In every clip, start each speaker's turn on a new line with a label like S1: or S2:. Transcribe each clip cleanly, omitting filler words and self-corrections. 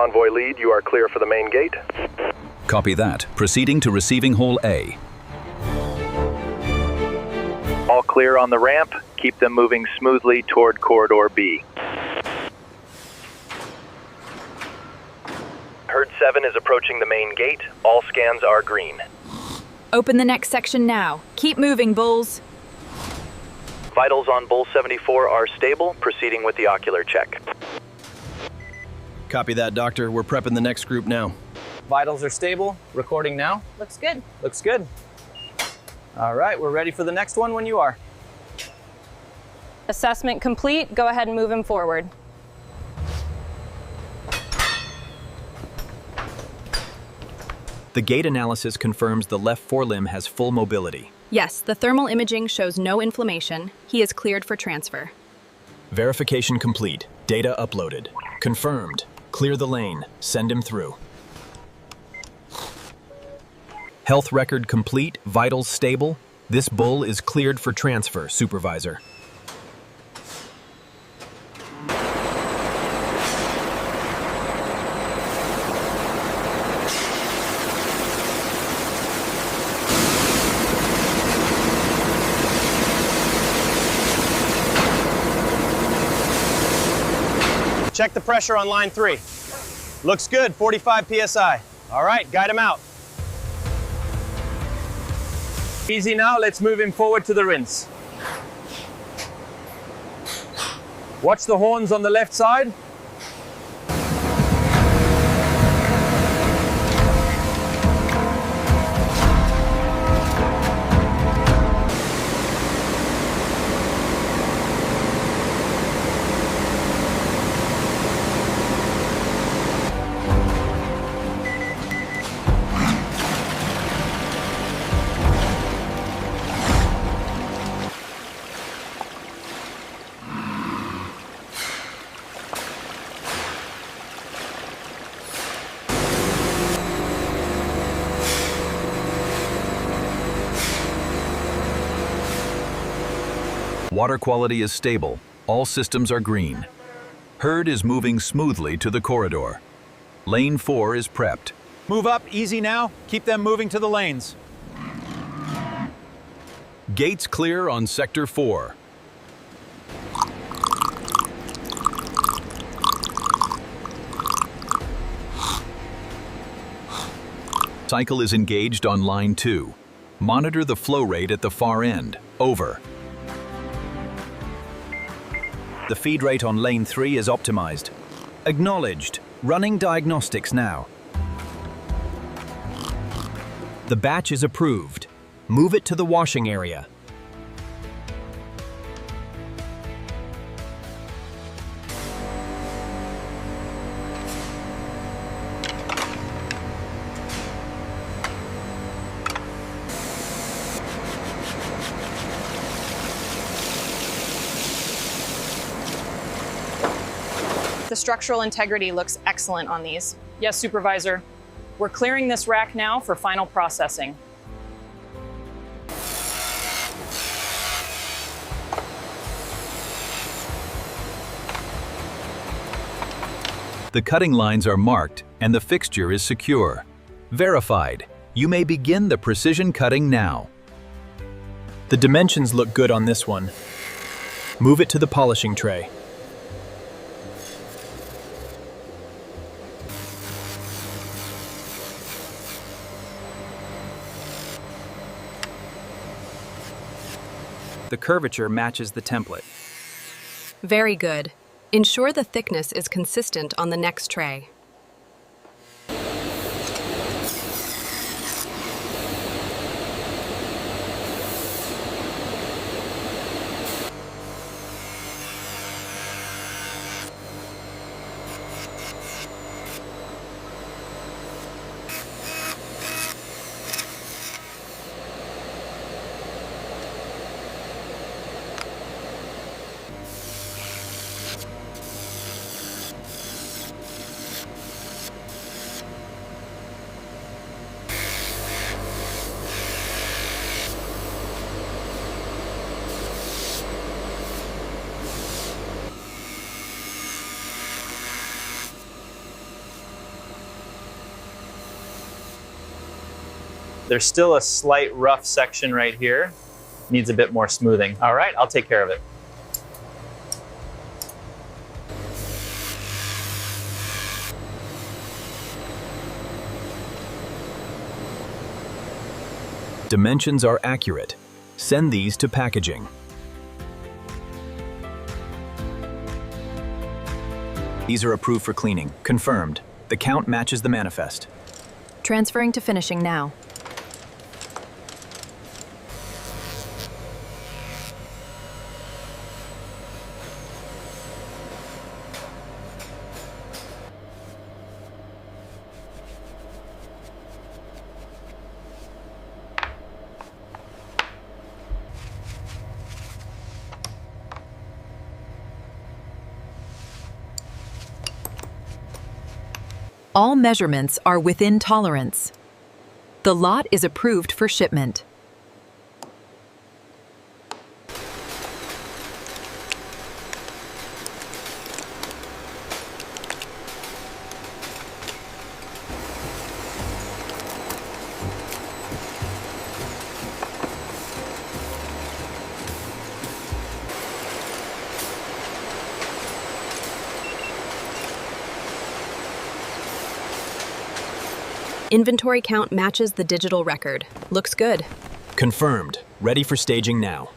S1: convoy lead, you are clear for the main gate.
S2: Copy that. Proceeding to receiving hall A.
S1: All clear on the ramp. Keep them moving smoothly toward corridor B. Herd 7 is approaching the main gate. All scans are green.
S3: Open the next section now. Keep moving, Bulls.
S1: Vitals on Bull 74 are stable. Proceeding with the ocular check.
S4: Copy that, Doctor. We're prepping the next group now.
S5: Vitals are stable. Recording now.
S3: Looks good.
S5: Looks good. All right, we're ready for the next one when you are.
S6: Assessment complete. Go ahead and move him forward.
S7: The gait analysis confirms the left forelimb has full mobility.
S3: Yes, the thermal imaging shows no inflammation. He is cleared for transfer.
S7: Verification complete. Data uploaded. Confirmed. Clear the lane. Send him through. Health record complete. Vitals stable. This bull is cleared for transfer, Supervisor.
S4: Check the pressure on line 3. Looks good, 45 PSI. All right, guide him out.
S5: Easy now, let's move him forward to the rinse. Watch the horns on the left side.
S2: Water quality is stable. All systems are green. Herd is moving smoothly to the corridor. Lane 4 is prepped.
S8: Move up, easy now. Keep them moving to the lanes.
S2: Gates clear on Sector 4. Cycle is engaged on line 2. Monitor the flow rate at the far end. Over.
S7: The feed rate on lane 3 is optimized. Acknowledged. Running diagnostics now. The batch is approved. Move it to the washing area.
S6: The structural integrity looks excellent on these. Yes, Supervisor. We're clearing this rack now for final processing.
S2: The cutting lines are marked and the fixture is secure. Verified. You may begin the precision cutting now.
S7: The dimensions look good on this one. Move it to the polishing tray. The curvature matches the template.
S3: Very good. Ensure the thickness is consistent on the next tray.
S5: There's still a slight rough section right here. Needs a bit more smoothing. All right, I'll take care of it.
S7: Dimensions are accurate. Send these to packaging. These are approved for cleaning. Confirmed. The count matches the manifest.
S3: Transferring to finishing now. All measurements are within tolerance. The lot is approved for shipment. Inventory count matches the digital record. Looks good.
S7: Confirmed. Ready for staging now.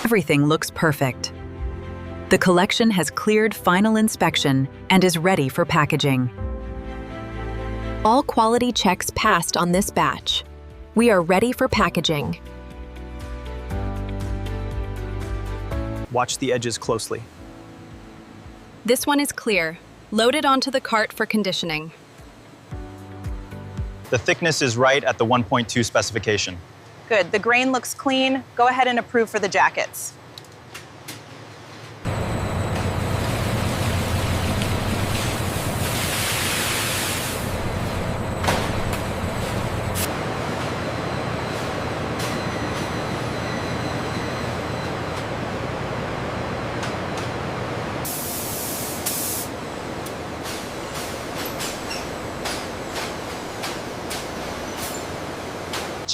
S3: Everything looks perfect. The collection has cleared final inspection and is ready for packaging. All quality checks passed on this batch. We are ready for packaging.
S5: Watch the edges closely.
S3: This one is clear. Load it onto the cart for conditioning.
S4: The thickness is right at the 1.2 specification.
S6: Good, the grain looks clean. Go ahead and approve for the jackets.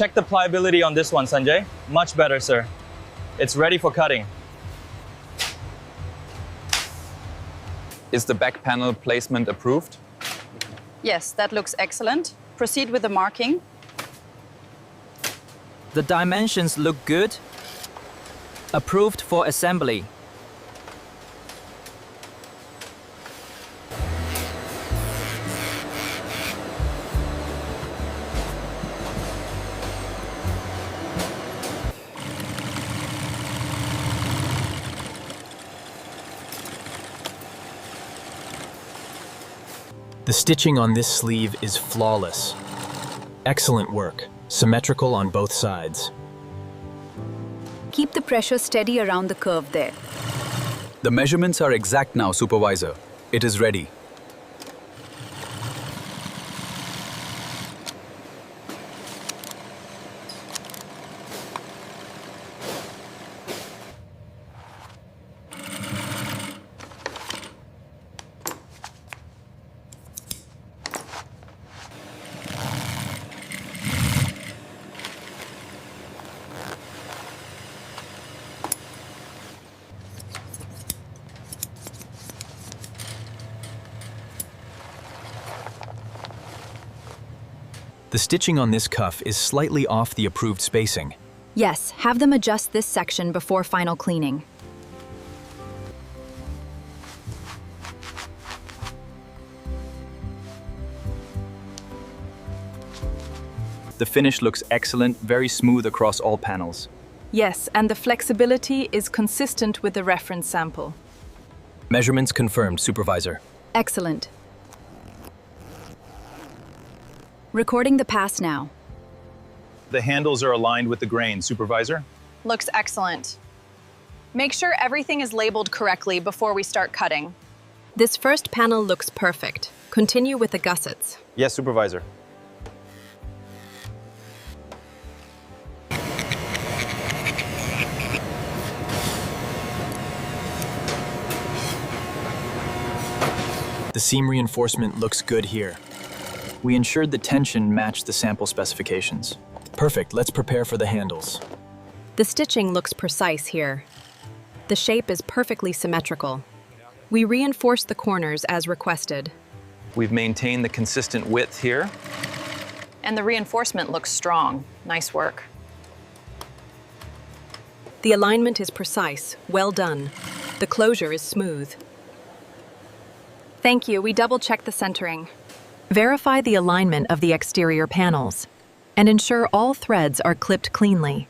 S5: Check the pliability on this one, Sanjay. Much better, sir. It's ready for cutting.
S9: Is the back panel placement approved?
S10: Yes, that looks excellent. Proceed with the marking.
S11: The dimensions look good. Approved for assembly.
S7: The stitching on this sleeve is flawless. Excellent work, symmetrical on both sides.
S10: Keep the pressure steady around the curve there.
S2: The measurements are exact now, Supervisor. It is ready.
S7: The stitching on this cuff is slightly off the approved spacing.
S3: Yes, have them adjust this section before final cleaning.
S5: The finish looks excellent, very smooth across all panels.
S6: Yes, and the flexibility is consistent with the reference sample.
S7: Measurements confirmed, Supervisor.
S3: Excellent. Recording the pass now.
S4: The handles are aligned with the grain, Supervisor.
S6: Looks excellent. Make sure everything is labeled correctly before we start cutting.
S3: This first panel looks perfect. Continue with the gussets.
S4: Yes, Supervisor.
S7: The seam reinforcement looks good here. We ensured the tension matched the sample specifications. Perfect, let's prepare for the handles.
S3: The stitching looks precise here. The shape is perfectly symmetrical. We reinforce the corners as requested.
S5: We've maintained the consistent width here.
S6: And the reinforcement looks strong. Nice work.
S3: The alignment is precise, well done. The closure is smooth. Thank you, we double-checked the centering. Verify the alignment of the exterior panels and ensure all threads are clipped cleanly.